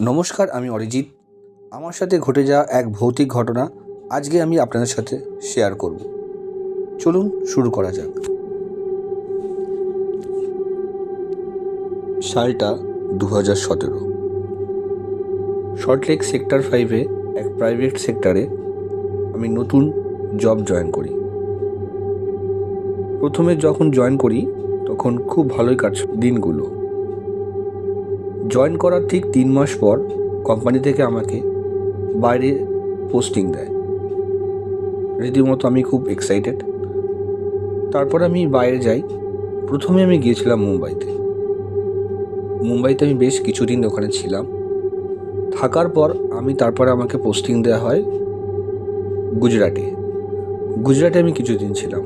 নমস্কার, আমি অরিজিৎ। আমার সাথে ঘটে যাওয়া এক ভৌতিক ঘটনা আজকে আমি আপনাদের সাথে শেয়ার করব। চলুন শুরু করা যাক। সালটা 2017। সল্টলেক সেক্টর 5-এ এক প্রাইভেট সেক্টরে আমি নতুন জব জয়েন করি। প্রথমে যখন জয়েন করি তখন খুব ভালোই কাটছে দিনগুলো। জয়েন করার ঠিক 3 মাস পর কোম্পানি থেকে আমাকে বাইরে পোস্টিং দেয়। রীতিমতো আমি খুব এক্সাইটেড। তারপর আমি বাইরে যাই। প্রথমে আমি গিয়েছিলাম মুম্বাইতে আমি বেশ কিছুদিন ওখানে ছিলাম। থাকার পর তারপরে আমাকে পোস্টিং দেওয়া হয় গুজরাটে আমি কিছুদিন ছিলাম।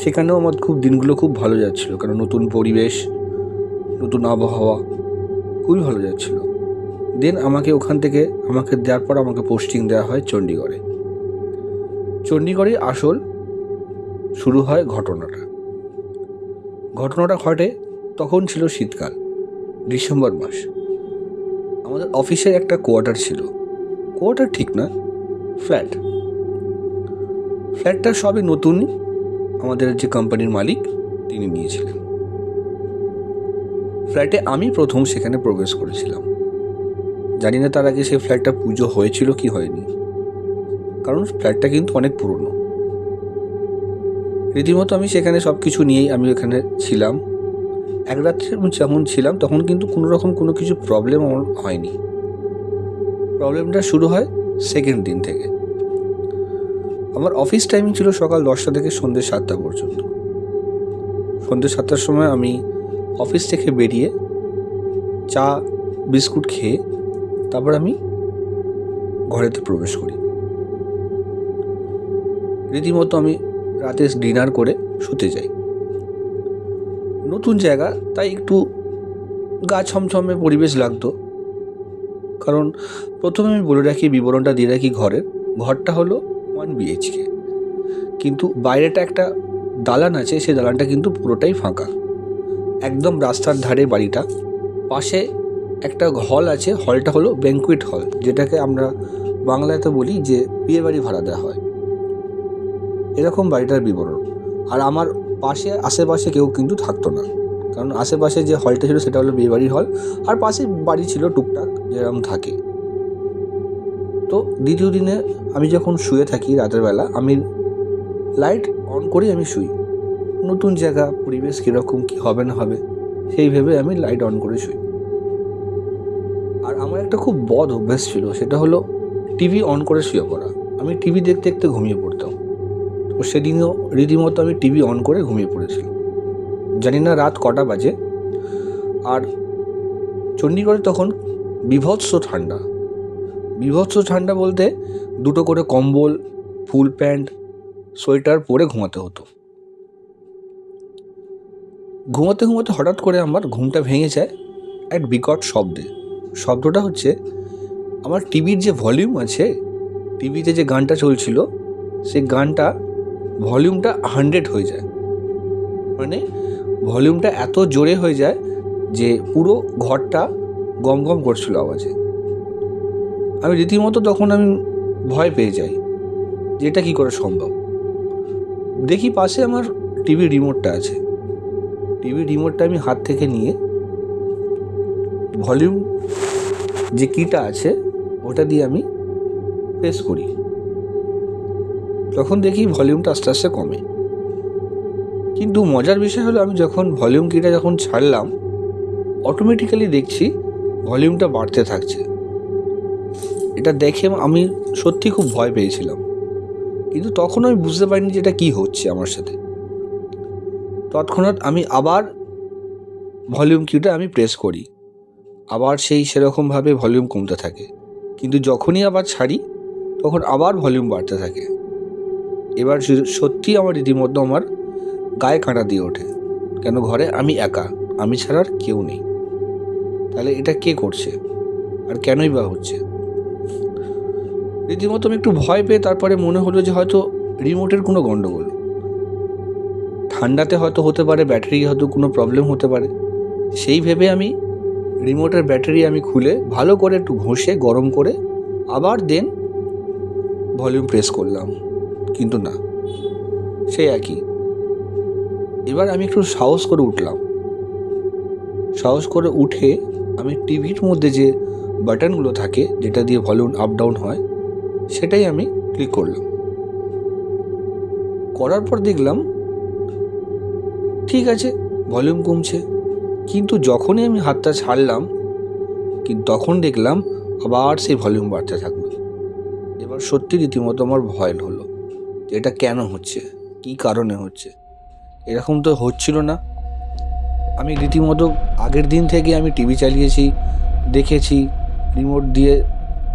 সেখানেও আমার দিনগুলো খুব ভালো যাচ্ছিলো, কারণ নতুন পরিবেশ, নতুন আবহাওয়া, খুবই ভালো যাচ্ছিলো। দেন ওখান থেকে দেওয়ার পর আমাকে পোস্টিং দেওয়া হয় চণ্ডীগড়ে আসল শুরু হয় ঘটনাটা ঘটে তখন ছিল শীতকাল, ডিসেম্বর মাস। আমাদের অফিসের একটা কোয়ার্টার ছিল, কোয়ার্টার ঠিক না, ফ্ল্যাটটা সবই নতুন। আমাদের যে কোম্পানির মালিক তিনি নিয়েছিলেন। ফ্ল্যাটে আমি প্রথম সেখানে প্রবেশ করেছিলাম। জানি না তার আগে সেই ফ্ল্যাটটা পুজো হয়েছিল কি হয়নি, কারণ ফ্ল্যাটটা কিন্তু অনেক পুরনো। রীতিমতো আমি সেখানে সব কিছু নিয়েই আমি ওখানে ছিলাম। এক রাত্রে যখন ছিলাম তখন কিন্তু কোনো কিছু প্রবলেম আমার হয়নি। প্রবলেমটা শুরু হয় সেকেন্ড দিন থেকে। আমার অফিস টাইমিং ছিল সকাল 10টা থেকে সন্ধ্যে 7টা পর্যন্ত। সন্ধ্যে 7টার সময় আমি অফিস থেকে বেরিয়ে চা বিস্কুট খেয়ে তারপর আমি ঘরেতে প্রবেশ করি। রীতিমতো আমি রাতে ডিনার করে শুতে যাই। নতুন জায়গা, তাই একটু গা ছমছমে পরিবেশ লাগতো। কারণ প্রথমে আমি বলে রাখি, বিবরণটা দিয়ে রাখি, ঘরটা হলো 1 BHK, কিন্তু বাইরেটা একটা দালান আছে, সেই দালানটা কিন্তু পুরোটাই ফাঁকা। একদম রাস্তার ধারে বাড়িটা। পাশে একটা হল আছে, হলটা হলো ব্যাঙ্কুয়েট হল, যেটাকে আমরা বাংলাতে বলি যে বিয়ে বাড়ি ভাড়া দেওয়া হয়, এরকম বাড়িটার বিবরণ। আর আমার আশেপাশে কেউ কিন্তু থাকতো না, কারণ আশেপাশে যে হলটা ছিল সেটা হলো বিয়ে বাড়ির হল, আর পাশে বাড়ি ছিল টুকটাক যেরকম থাকে। তো দ্বিতীয় দিনে আমি যখন শুয়ে থাকি রাতের বেলা, আমি লাইট অন করে আমি শুই। নতুন জায়গা, পরিবেশ কীরকম কী হবে না হবে সেই ভেবে আমি লাইট অন করে শুই। আর আমার একটা খুব বদ অভ্যাস ছিল, সেটা হলো টিভি অন করে শুয়ে পড়া। আমি টিভি দেখতে দেখতে ঘুমিয়ে পড়তাম। তো সেদিনও রীতিমতো আমি টিভি অন করে ঘুমিয়ে পড়েছিলাম। জানি না রাত কটা বাজে। আর চণ্ডীগড়ে তখন বীভৎস ঠান্ডা বলতে 2টো করে কম্বল, ফুল প্যান্ট, সোয়েটার পরে ঘুমাতে হতো। ঘুমাতে হঠাৎ করে আমার ঘুমটা ভেঙে যায় এক বিকট শব্দটা হচ্ছে আমার টিভির যে ভলিউম আছে, টিভিতে যে গানটা চলছিল সেই গানটা ভলিউমটা 100 হয়ে যায়। মানে ভলিউমটা এত জোরে হয়ে যায় যে পুরো ঘরটা গম গম করছিল আওয়াজে। আমি রীতিমতো তখন ভয় পেয়ে যাই যে এটা কী করে সম্ভব। দেখি পাশে আমার টিভির রিমোটটা আছে। টিভির রিমোটটা আমি হাত থেকে নিয়ে ভলিউম যে কিটা আছে ওটা দিয়ে আমি প্রেস করি। তখন দেখি ভলিউমটা আস্তে আস্তে কমে। কিন্তু মজার বিষয় হলো, আমি যখন ভলিউম কিটা ছাড়লাম, অটোমেটিক্যালি দেখছি ভলিউমটা বাড়তে থাকছে। এটা দেখে আমি সত্যি খুব ভয় পেয়েছিলাম, কিন্তু তখন আমি বুঝতে পারিনি যে এটা কী হচ্ছে আমার সাথে। তৎক্ষণাৎ আমি আবার ভলিউম কিটা আমি প্রেস করি, আবার সেরকমভাবে ভলিউম কমতে থাকে। কিন্তু যখনই আবার ছাড়ি তখন আবার ভলিউম বাড়তে থাকে। এবার সত্যি আমার রীতিমতো আমার গায়ে কাঁটা দিয়ে ওঠে, কেন ঘরে আমি একা, আমি ছাড়া আর কেউ নেই। তাহলে এটা কে করছে আর কেনই বা হচ্ছে? রীতিমতো আমি একটু ভয় পেয়ে তারপরে মনে হলো যে হয়তো রিমোটের কোনো গণ্ডগোল, ঠান্ডাতে হয়তো হতে পারে, ব্যাটারি হয়তো কোনো প্রবলেম হতে পারে। সেই ভেবে আমি রিমোটের ব্যাটারি আমি খুলে ভালো করে একটু ঘষে গরম করে আবার দেন ভলিউম প্রেস করলাম, কিন্তু না, সে একই। এবার আমি একটু সাহস করে উঠলাম। সাহস করে উঠে আমি টিভির মধ্যে যে বাটনগুলো থাকে যেটা দিয়ে ভলিউম আপ ডাউন হয় সেটাই আমি ক্লিক করলাম। করার পর দেখলাম ঠিক আছে, ভলিউম কমছে। কিন্তু যখনই আমি হাতটা ছাড়লাম তখন দেখলাম আবার সেই ভলিউম বাড়তে থাকলো। এবার সত্যি রীতিমতো আমার ভয় হলো যে এটা কেন হচ্ছে, কী কারণে হচ্ছে। এরকম তো হচ্ছিল না। আমি রীতিমতো আগের দিন থেকে আমি টিভি চালিয়েছি, দেখেছি, রিমোট দিয়ে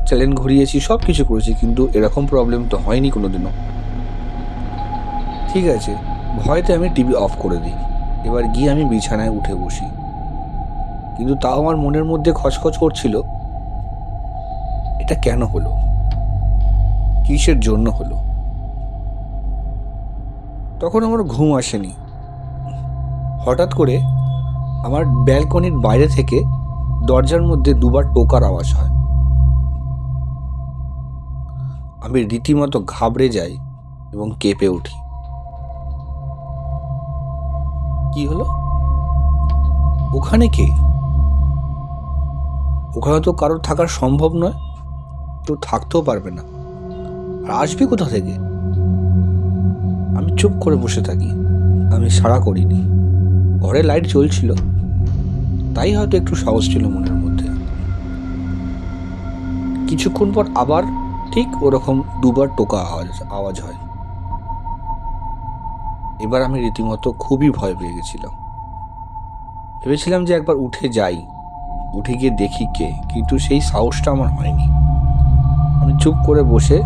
চ্যানেল ঘুরিয়েছি, সব কিছু করেছি, কিন্তু এরকম প্রবলেম তো হয়নি কোনো দিনও। ঠিক আছে, ভয়তে আমি টিভি অফ করে দিই। এবার গিয়ে আমি বিছানায় উঠে বসি, কিন্তু তাও আমার মনের মধ্যে খচখচ করছিল এটা কেন হলো, কিসের জন্য হলো। তখন আমার ঘুম আসেনি। হঠাৎ করে আমার ব্যালকনির বাইরে থেকে দরজার মধ্যে দুবার টোকার আওয়াজ হয়। আমি রীতিমতো ঘাবড়ে যাই এবং কেঁপে উঠি। কি হলো? ওখানে কে? ওখানে তো কারোর থাকার সম্ভব নয়, কেউ থাকতেও পারবে না। আর আসবে কোথা থেকে? আমি চুপ করে বসে থাকি, আমি সাড়া করিনি। ঘরে লাইট জ্বলছিল, তাই হয়তো একটু সাহস ছিল মনের মধ্যে। কিছুক্ষণ পর আবার ঠিক ওরকম দুবার টোকা আওয়াজ হয়। এবার আমি রীতিমতো খুবই ভয় পেয়ে গেছিলাম। ভেবেছিলাম যে একবার উঠে যাই, উঠে গিয়ে দেখি কে, কিন্তু সেই সাহসটা আমার হয়নি। আমি চুপ করে বসে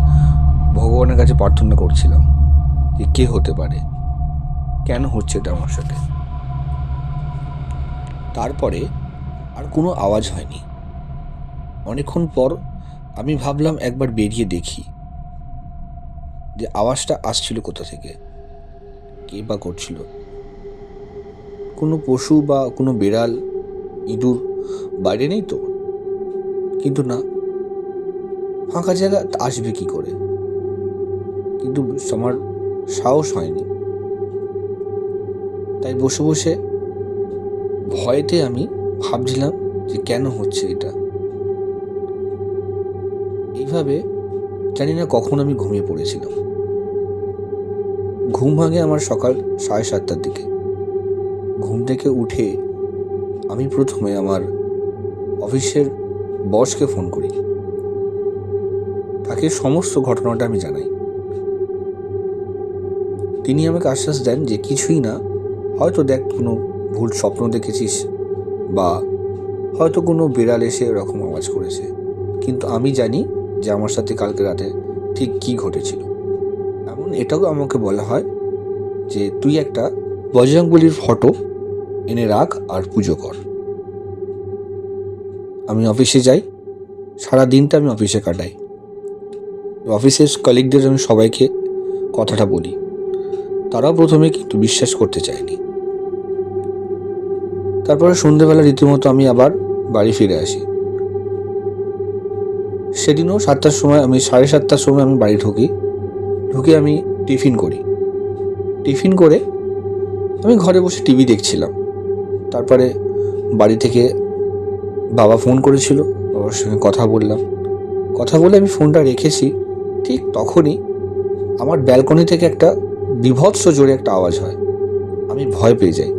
ভগবানের কাছে প্রার্থনা করছিলাম যে কে হতে পারে, কেন হচ্ছে এটা আমার সাথে। তারপরে আর কোনো আওয়াজ হয়নি। অনেকক্ষণ পর আমি ভাবলাম একবার বেরিয়ে দেখি যে আওয়াজটা আসছিল কোথা থেকে, কে বা করছিল। কোনো পশু বা কোনো বিড়াল, ইঁদুর বাইরে নেই তো। কিন্তু না, ফাঁকা জায়গা আসবে কি করে। কিন্তু আমার সাহস হয়নি, তাই বসে বসে ভয়েতে আমি ভাবছিলাম যে কেন হচ্ছে এটা। এইভাবে জানি না কখন আমি ঘুমিয়ে পড়েছিলাম। ঘুম ভাঙে আমার সকাল 7:30টার দিকে। ঘুম থেকে উঠে আমি প্রথমে আমার অফিসের বসকে ফোন করি, তাকে সমস্ত ঘটনাটা আমি জানাই। তিনি আমাকে আশ্বাস দেন যে কিছুই না, হয়তো দেখ কোনো ভুল স্বপ্ন দেখেছিস, বা হয়তো কোনো বিড়াল এসে এরকম আওয়াজ করেছে, কিন্তু আমি জানি যে আমার সাথে কালকে রাতে ঠিক কী ঘটেছিল। এমন এটাও আমাকে বলা হয় যে তুই একটা বজরংবলীর ফটো এনে রাখ আর পুজো কর। আমি অফিসে যাই, সারা দিনটা আমি অফিসে কাটাই। অফিসের কলিগদের আমি সবাইকে কথাটা বলি, তারাও প্রথমে কিন্তু বিশ্বাস করতে চায়নি। তারপরে সন্ধ্যেবেলা রীতিমতো আমি আবার বাড়ি ফিরে আসি। সেদিনও 7টার সময়, আমি 7:30টার সময় আমি বাড়ি ঢুকে আমি টিফিন করি। টিফিন করে আমি ঘরে বসে টিভি দেখছিলাম। তারপরে বাড়ি থেকে বাবা ফোন করেছিল, বাবার সঙ্গে কথা বললাম। কথা বলে আমি ফোনটা রেখেছি, ঠিক তখনই আমার ব্যালকনি থেকে একটা বীভৎস জোরে একটা আওয়াজ হয়। আমি ভয় পেয়ে যাই।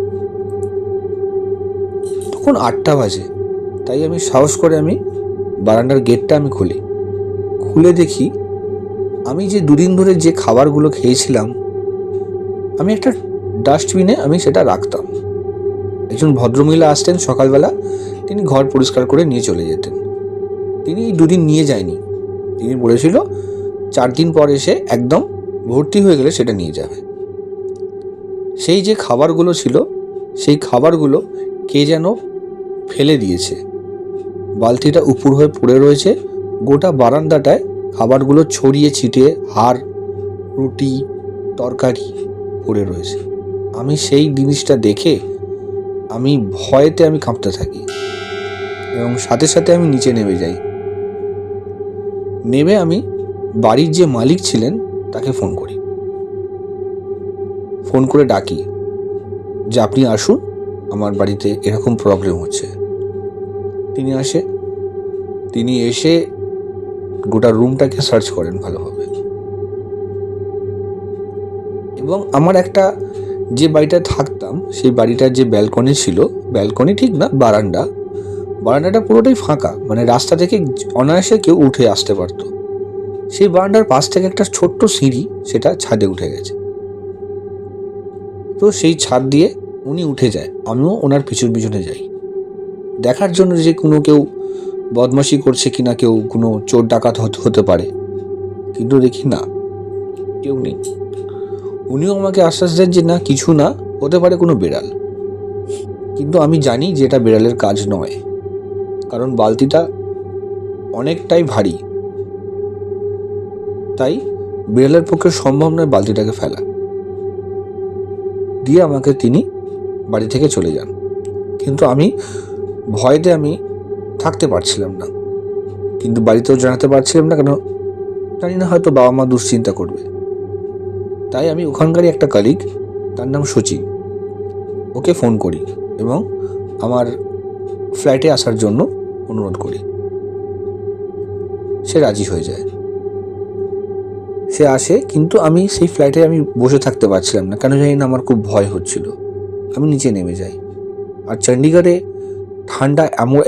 তখন 8টা বাজে, তাই আমি সাহস করে আমি বারান্দার গেটটা আমি খুলে দেখি আমি যে দুদিন ধরে যে খাবারগুলো খেয়েছিলাম, আমি একটা ডাস্টবিনে আমি সেটা রাখতাম। একজন ভদ্রমহিলা আসতেন সকালবেলা, তিনি ঘর পরিষ্কার করে নিয়ে চলে যেতেন। তিনি এই দুদিন নিয়ে যায়নি, তিনি বলেছিল 4 দিন পর এসে একদম ভর্তি হয়ে গেলে সেটা নিয়ে যাবে। সেই যে খাবারগুলো ছিল, সেই খাবারগুলো কে যেন ফেলে দিয়েছে। বালতিটা উপুর হয়ে পড়ে রয়েছে, গোটা বারান্দাটায় খাবারগুলো ছড়িয়ে ছিটিয়ে হাড়, রুটি, তরকারি পড়ে রয়েছে। আমি সেই জিনিসটা দেখে আমি ভয়েতে আমি কাঁপতে থাকি। এবং সাথে সাথে আমি নিচে নেমে যাই। নেমে আমি বাড়ির যে মালিক ছিলেন তাকে ফোন করি, ফোন করে ডাকি যে আপনি আসুন, আমার বাড়িতে এরকম প্রবলেম হচ্ছে। তিনি আসে, তিনি এসে গোটা রুমটাকে সার্চ করেন ভালোভাবে, এবং আমার একটা যে বাড়িটায় থাকতাম সেই বাড়িটার যে ব্যালকনি ছিল, ব্যালকনি ঠিক না, বারান্দাটা পুরোটাই ফাঁকা, মানে রাস্তা থেকে অনায়াসে কেউ উঠে আসতে পারতো। সেই বারান্দার পাশ থেকে একটা ছোট্ট সিঁড়ি, সেটা ছাদে উঠে গেছে। তো সেই ছাদ দিয়ে উনি উঠে যায়, আমিও ওনার পিছনে যাই দেখার জন্য যে কোনো কেউ বদমাশি করছে কিনা, কেউ কোনো চোর ডাকাত হতে পারে। কিন্তু দেখি না, কেউ নেই। উনিও আমাকে আশ্বাস দেন যে না, কিছু না, হতে পারে কোনো বেড়াল। কিন্তু আমি জানি যে এটা বেড়ালের কাজ নয়, কারণ বালতিটা অনেকটাই ভারী, তাই বিড়ালের পক্ষে সম্ভব নয় বালতিটাকে ফেলা। দিয়ে আমাকে তিনি বাড়ি থেকে চলে যান। কিন্তু আমি ভয়তে আমি থাকতে পারছিলাম না, কিন্তু বাড়িতেও জানাতে পারছিলাম না, কেন জানি না, হয়তো বাবা মা দুশ্চিন্তা করবে। তাই আমি ওখানকারই একটা কলিগ, তার নাম সচিন, ওকে ফোন করি এবং আমার ফ্ল্যাটে আসার জন্য অনুরোধ করি। সে রাজি হয়ে যায়, সে আসে। কিন্তু আমি সেই ফ্ল্যাটে আমি বসে থাকতে পারছিলাম না, কেন জানি না, আমার খুব ভয় হচ্ছিল। আমি নিচে নেমে যাই। আর চণ্ডীগড়ে ঠান্ডা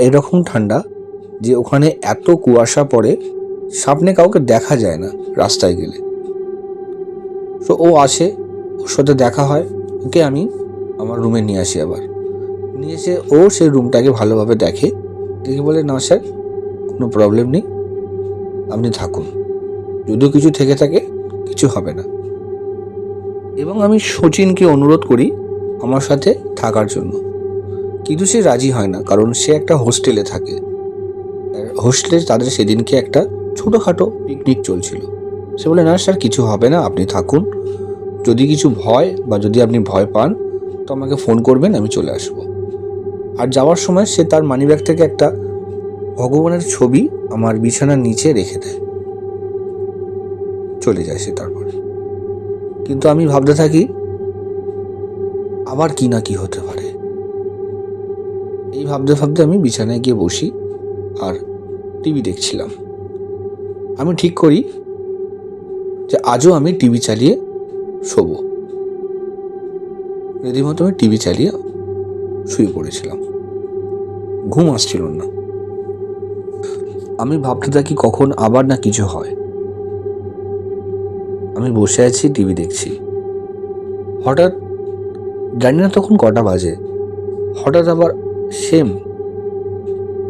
এরকম ঠান্ডা যে ওখানে এত কুয়াশা পড়ে, সামনে কাউকে দেখা যায় না রাস্তায় গেলে। তো ও আসে, ওর সাথে দেখা হয়, ওকে আমি আমার রুমে নিয়ে আসি। আবার নিয়ে এসে ও সেই রুমটাকে ভালোভাবে দেখে, দেখে বলে, না স্যার, কোনো প্রবলেম নেই, আপনি থাকুন, যদিও কিছু থেকে থাকে কিছু হবে না। এবং আমি সচিনকে অনুরোধ করি আমার সাথে থাকার জন্য, কিন্তু সে রাজি হয় না, কারণ সে একটা হোস্টেলে থাকে। হোস্টেলে তাদের সেদিনকে একটা ছোটোখাটো পিকনিক চলছিল। সে বলে, না স্যার, কিছু হবে না, আপনি থাকুন, যদি কিছু ভয় বা যদি আপনি ভয় পান তো আমাকে ফোন করবেন, আমি চলে আসবো। আর যাওয়ার সময় সে তার মানিব্যাগ থেকে একটা ভগবানের ছবি আমার বিছানার নিচে রেখে দেয়, চলে যায় সে তারপরে। কিন্তু আমি ভাবতে থাকি আবার কি না কি হতে পারে। এই ভাবতে ভাবতে আমি বিছানায় গিয়ে বসি আর টিভি দেখছিলাম। আমি ঠিক করি যে আজও আমি টিভি চালিয়ে শোবো। রীতিমতো আমি টিভি চালিয়ে শুয়ে পড়েছিলাম, ঘুম আসছিল না। আমি ভাবতে থাকি কখন আবার না কিছু হয়। আমি বসে আছি, টিভি দেখছি। হঠাৎ, জানি না তখন কটা বাজে, হঠাৎ আবার সেম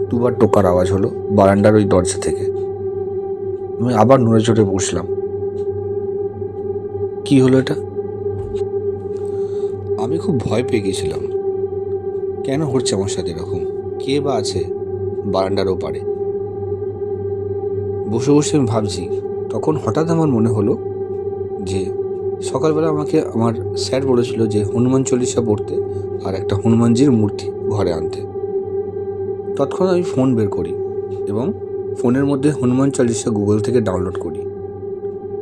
দুবার টোকার আওয়াজ হলো বারান্দার ওই দরজা থেকে। আমি আবার নড়ে চড়ে বসলাম। কি হলো এটা? আমি খুব ভয় পেয়ে গেছিলাম, কেন হচ্ছে আমার সাথে এরকম, কে বা আছে বারান্দার ওপারে। বসে বসে আমি ভাবছি, তখন হঠাৎ আমার মনে হলো যে সকালবেলা আমাকে আমার স্যার বলেছিল যে হনুমান চল্লিশা পড়তে আর একটা হনুমানজির মূর্তি ঘরে আনতে। তৎক্ষণাৎ আমি ফোন বের করি এবং ফোনের মধ্যে হনুমান চল্লিশা গুগল থেকে ডাউনলোড করি।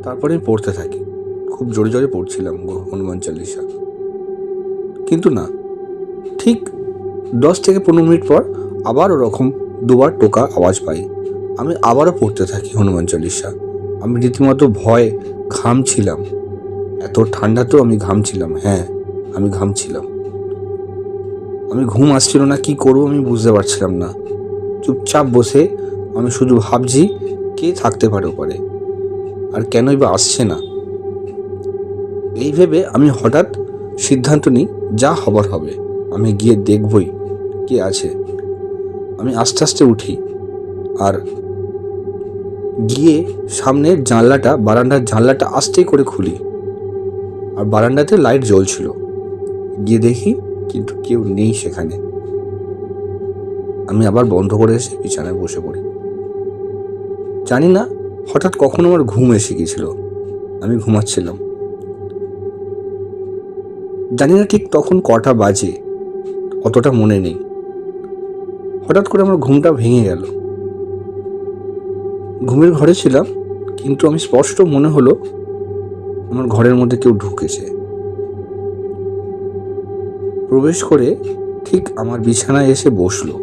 তারপরে আমি পড়তে থাকি, খুব জোরে জোরে পড়ছিলাম হনুমান চল্লিশা। কিন্তু না, ঠিক 10 থেকে 15 মিনিট পর আবার ওরকম দুবার টোকা আওয়াজ পাই। আমি আবারও পড়তে থাকি হনুমান চল্লিশা। আমি রীতিমতো ভয়ে ঘামছিলাম, এত ঠান্ডাতেও আমি ঘামছিলাম। হ্যাঁ, আমি ঘামছিলাম। আমি ঘুম আসছিল না, কি করবো আমি বুঝতে পারছিলাম না। চুপচাপ বসে আমি শুধু ভাবছি কে থাকতে পারে ওপারে, আর কেনই বা আসছে না। এই ভেবে আমি হঠাৎ সিদ্ধান্ত নিই, যা হবার হবে, আমি গিয়ে দেখবই কে আছে। আমি আস্তে আস্তে উঠি আর গিয়ে সামনের জানলাটা, বারান্দার জানলাটা আস্তে করে খুলি, আর বারান্দাতে লাইট জ্বলছিল। গিয়ে দেখি কিন্তু কেউ নেই সেখানে। আমি আবার বন্ধ করে এসে বিছানায় বসে পড়ি। জানি না হঠাৎ কখন আমার ঘুম এসে গিয়েছিল, আমি ঘুমাচ্ছিলাম। জানি না ঠিক তখন কটা বাজে, অতটা মনে নেই। হঠাৎ করে আমার ঘুমটা ভেঙে গেল। ঘুমের ঘরে ছিলাম, কিন্তু আমি স্পষ্ট মনে হলো আমার ঘরের মধ্যে কেউ ঢুকেছে। প্রবেশ করে ঠিক আমার বিছানায় এসে বসলো।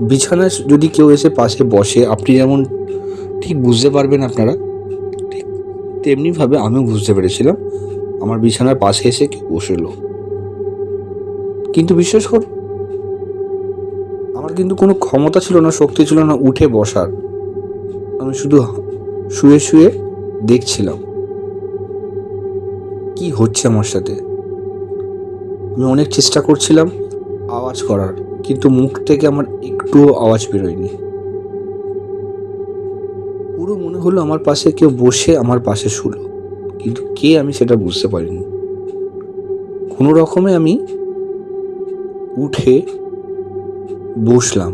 বিছানায় যদি কেউ এসে পাশে বসে, আপনি যেমন ঠিক বুঝতে পারবেন আপনারা, ঠিক তেমনিভাবে আমিও বুঝতে পেরেছিলাম আমার বিছানার পাশে এসে কেউ বসলো। কিন্তু বিশ্বাস করুন, আমার কিন্তু কোনো ক্ষমতা ছিল না, শক্তি ছিল না উঠে বসার। আমি শুধু শুয়ে শুয়ে দেখছিলাম কি হচ্ছে আমার সাথে। আমি অনেক চেষ্টা করছিলাম আওয়াজ করার, কিন্তু মুখ থেকে আমার একটুও আওয়াজ বেরোয়নি। পুরো মনে হলো আমার পাশে কেউ বসে আমার পাশে শুলো, কিন্তু কে আমি সেটা বুঝতে পারিনি। কোনো রকমে আমি উঠে বসলাম,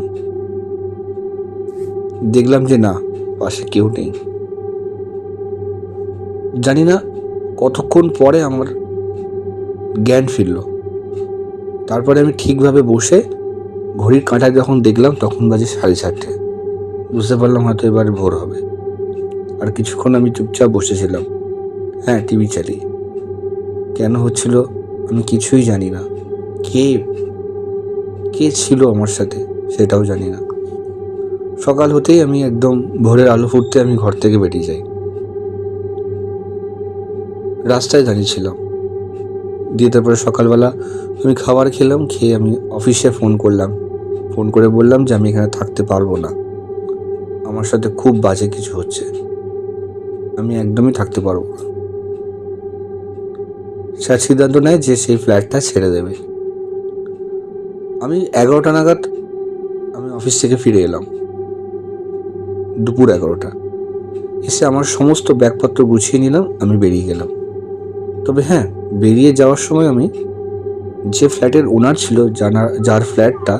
দেখলাম যে না, পাশে কেউ নেই। জানি না কতক্ষণ পরে আমার জ্ঞান ফিরল। তারপরে আমি ঠিকভাবে বসে ঘড়ির কাঁটায় যখন দেখলাম তখন বাজে 4:30। বুঝতে পারলাম হয়তো এবার ভোর হবে। আর কিছুক্ষণ আমি চুপচাপ বসেছিলাম, হ্যাঁ, টিভি চালিয়ে। কেন হচ্ছিল আমি কিছুই জানি না, কে কে ছিল আমার সাথে সেটাও জানি না। সকাল হতেই আমি একদম ভোরের আলো ফুটতে আমি ঘর থেকে বেরিয়ে যাই। রাস্তায় দাঁড়িয়েছিলাম, দিয়ে তারপরে সকালবেলা আমি খাবার খেলাম। খেয়ে আমি অফিসে ফোন করলাম, ফোন করে বললাম যে আমি এখানে থাকতে পারবো না, আমার সাথে খুব বাজে কিছু হচ্ছে, আমি একদমই থাকতে পারবো না। স্যার সিদ্ধান্ত নেয় যে সেই ফ্ল্যাটটা ছেড়ে দেবে। আমি 11টা নাগাদ আমি অফিস থেকে ফিরে এলাম, দুপুর 11টা। এসে আমার সমস্ত ব্যাগপত্র গুছিয়ে নিলাম, আমি বেরিয়ে গেলাম। তবে হ্যাঁ, বেরিয়ে যাওয়ার সময় আমি যে ফ্ল্যাটের ওনার ছিল, যার ফ্ল্যাটটা,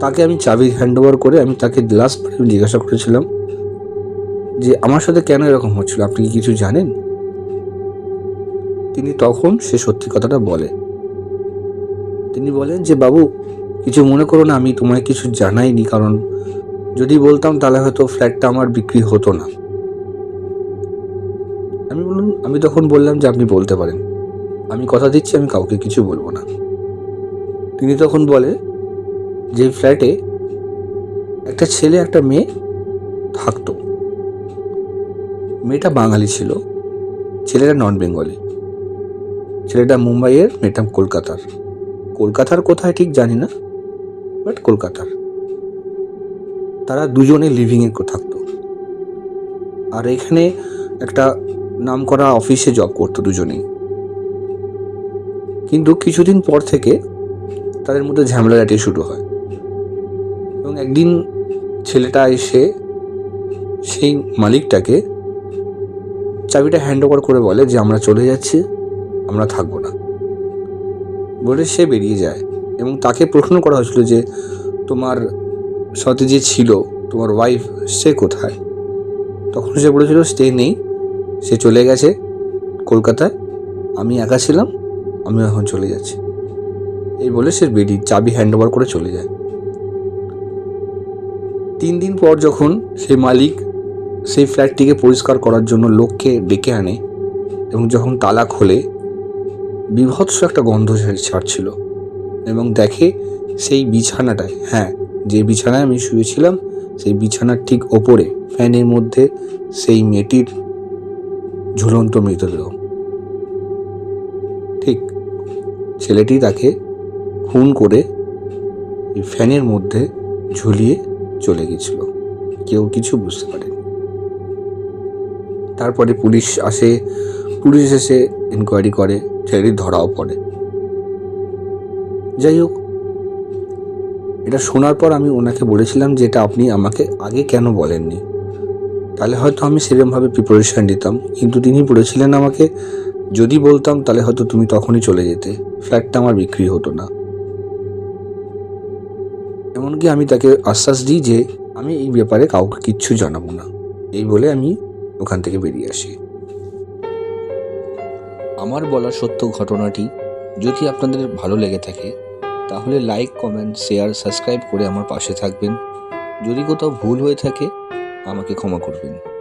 তাকে আমি চাবি হ্যান্ড ওভার করে আমি তাকে লাস্ট জিজ্ঞাসা করেছিলাম যে আমার সাথে কেন এরকম হচ্ছিল, আপনি কি কিছু জানেন? তিনি তখন সে সত্যি কথাটা বলে। তিনি বলেন যে বাবু, কিছু মনে করো না, আমি তোমায় কিছু জানাইনি, কারণ যদি বলতাম তাহলে হয়তো ফ্ল্যাটটা আমার বিক্রি হতো না। আমি তখন বললাম যে আপনি বলতে পারেন, আমি কথা দিচ্ছি আমি কাউকে কিছু বলবো না। তিনি তখন বলে যে ফ্ল্যাটে একটা ছেলে একটা মেয়ে থাকতো। মেয়েটা বাঙালি ছিল, ছেলেটা নন বেঙ্গলি। ছেলেটা মুম্বাইয়ের, মেয়েটা কলকাতার। কলকাতার কোথায় ঠিক জানি না, বাট কলকাতার। তারা দুজনে লিভিংয়ে থাকতো। আর এখানে একটা নামকরা অফিসে জব করতো দুজনেই। কিন্তু কিছুদিন পর থেকে তাদের মধ্যে ঝামেলাটি শুরু হয়, এবং একদিন ছেলেটা এসে সেই মালিকটাকে চাবিটা হ্যান্ড ওভার করে বলে যে আমরা চলে যাচ্ছি, আমরা থাকবো না, বলে সে বেরিয়ে যায়। এবং তাকে প্রশ্ন করা হয়েছিল যে তোমার সাথে যে ছিল তোমার ওয়াইফ, সে কোথায়? তখন সে বলেছিল সে নেই, সে চলে গেছে কলকাতায়, আমি একা ছিলাম, আমি এখন চলে যাচ্ছি। এই বলে সে চাবি হ্যান্ড ওভার করে চলে যায়। 3 দিন পর যখন সেই মালিক সেই ফ্ল্যাটটিকে পরিষ্কার করার জন্য লোককে ডেকে আনে, এবং যখন তালা খোলে, বীভৎস একটা গন্ধ ছাড়ছিল, এবং দেখে সেই বিছানাটায়, হ্যাঁ, যে বিছানায় আমি শুয়েছিলাম, সেই বিছানার ঠিক ওপরে ফ্যানের মধ্যে সেই মেয়েটির ঝুলন্ত মৃতদেহ। ঠিক ছেলেটি তাকে খুন করে এই ফ্যানের মধ্যে ঝুলিয়ে চলে গেছিল, কেউ কিছু বুঝতে পারেনি। তারপরে পুলিশ এসে ইনকোয়ারি করে, ছেলেটি ধরাও পড়ে। যাই হোক, এটা শোনার পর আমি ওনাকে বলেছিলাম যে এটা আপনি আমাকে আগে কেন বলেননি, তাহলে হয়তো আমি সেরকমভাবে প্রিপারেশন নিতাম। কিন্তু তিনি বলেছিলেন আমাকে, যদি বলতাম তাহলে হয়তো তুমি তখনই চলে যেতে, ফ্ল্যাটটা আমার বিক্রি হতো না। এমনকি আমি তাকে আশ্বাস দিই যে আমি এই ব্যাপারে কাউকে কিচ্ছু জানাবো না। এই বলে আমি ওখান থেকে বেরিয়ে আসি। আমার বলা সত্য ঘটনাটি যদি আপনাদের ভালো লেগে থাকে তাহলে লাইক, কমেন্ট, শেয়ার, সাবস্ক্রাইব করে আমার পাশে থাকবেন। যদি কোথাও ভুল হয়ে থাকে আমাকে ক্ষমা করবেন।